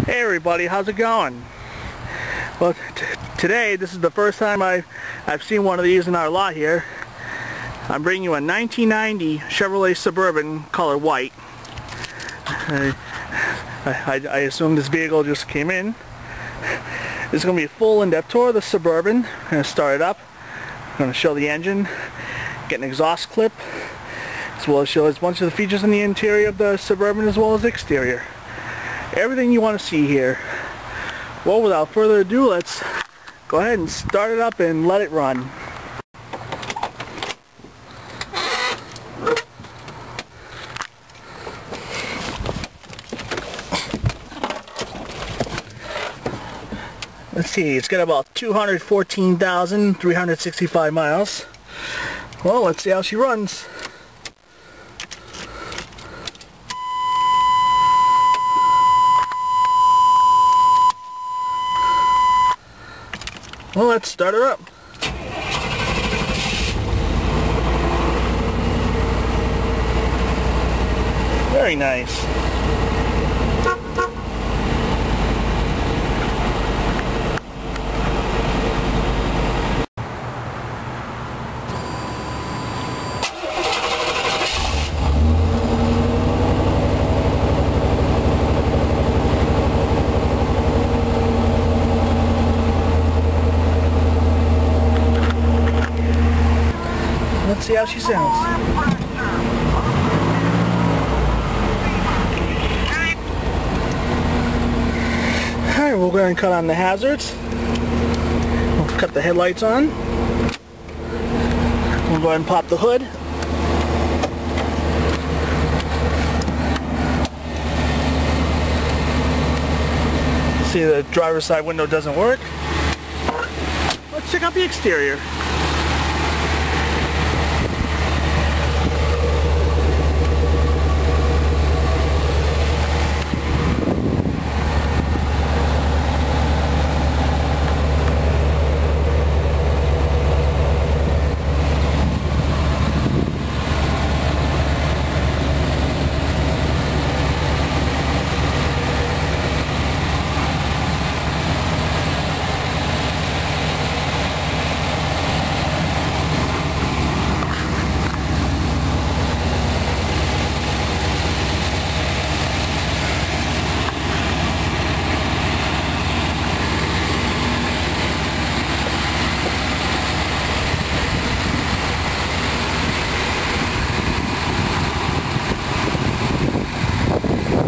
Hey everybody, how's it going? Well, today this is the first time I've seen one of these in our lot here. I'm bringing you a 1990 Chevrolet Suburban color white. I assume this vehicle just came in. This is going to be a full in-depth tour of the Suburban. I'm going to start it up. I'm going to show the engine, get an exhaust clip, as well as show a bunch of the features in the interior of the Suburban as well as the exterior. Everything you want to see here. Well, without further ado, let's go ahead and start it up and let it run. Let's see, it's got about 214,365 miles. Well, let's see how she runs. Well, let's start her up. Very nice. Let's see how she sounds. Alright, we'll go ahead and cut on the hazards. We'll cut the headlights on. We'll go ahead and pop the hood. See, the driver's side window doesn't work. Let's check out the exterior.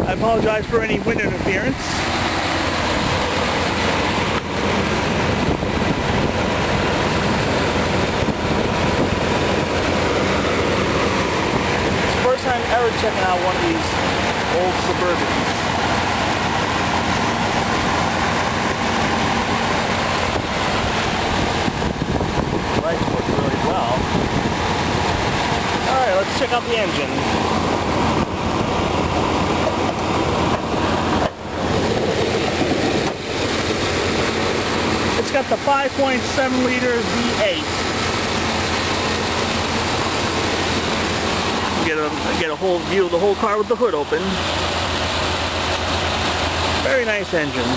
I apologize for any wind interference. It's the first time ever checking out one of these old Suburbans. The lights work really well. Alright, let's check out the engine. It's got the 5.7 liter V8. Get a whole view of the whole car with the hood open. Very nice engine.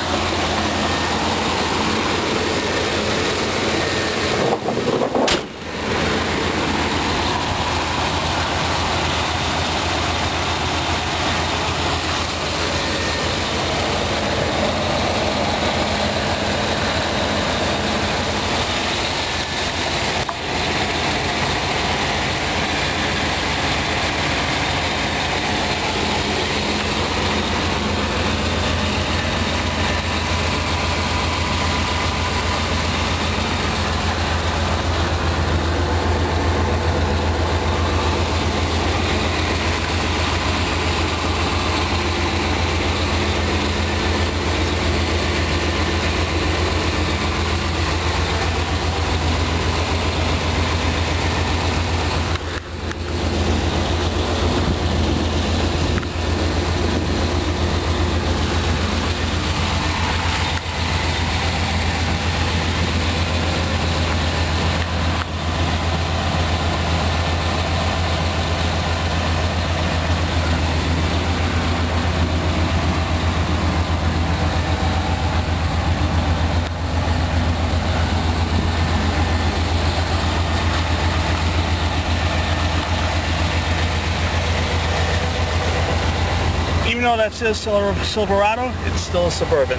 though that says Silverado, it's still a Suburban.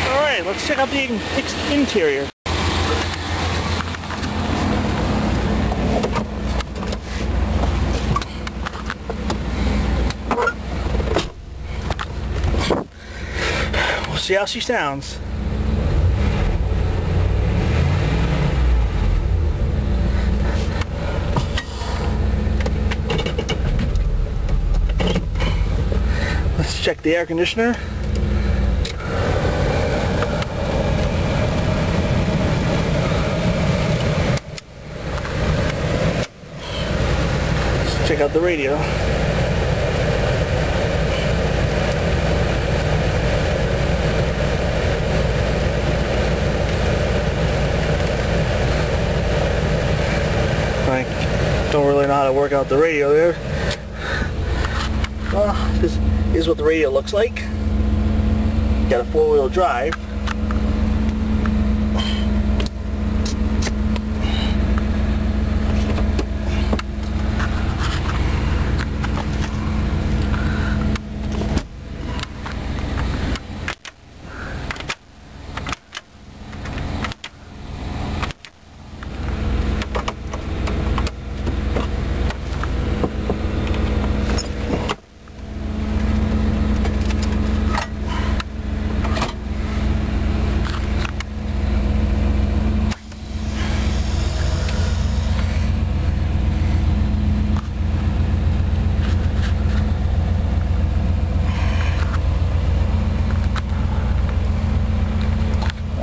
Alright, let's check out the interior. We'll see how she sounds. Let's check the air conditioner. Let's check out the radio. I don't really know how to work out the radio there. Well, this is what the radio looks like. Got a 4-wheel drive.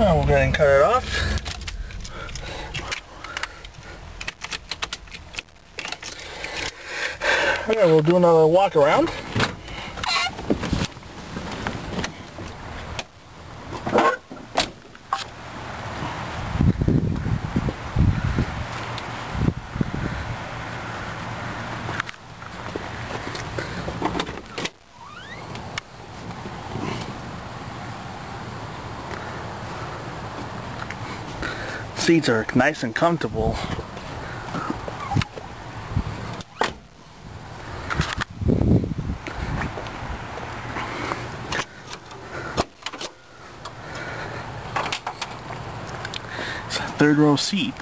Oh, we'll go ahead and cut it off. Okay, we'll do another walk around. Seats are nice and comfortable. It's a third row seat.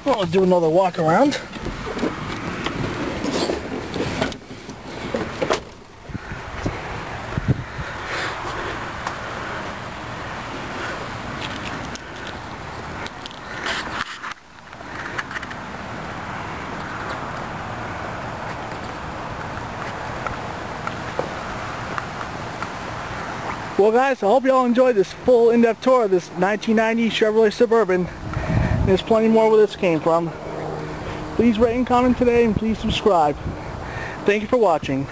Well, let's do another walk around. Well guys, I hope you all enjoyed this full in-depth tour of this 1990 Chevrolet Suburban. There's plenty more where this came from. Please rate and comment today and please subscribe. Thank you for watching.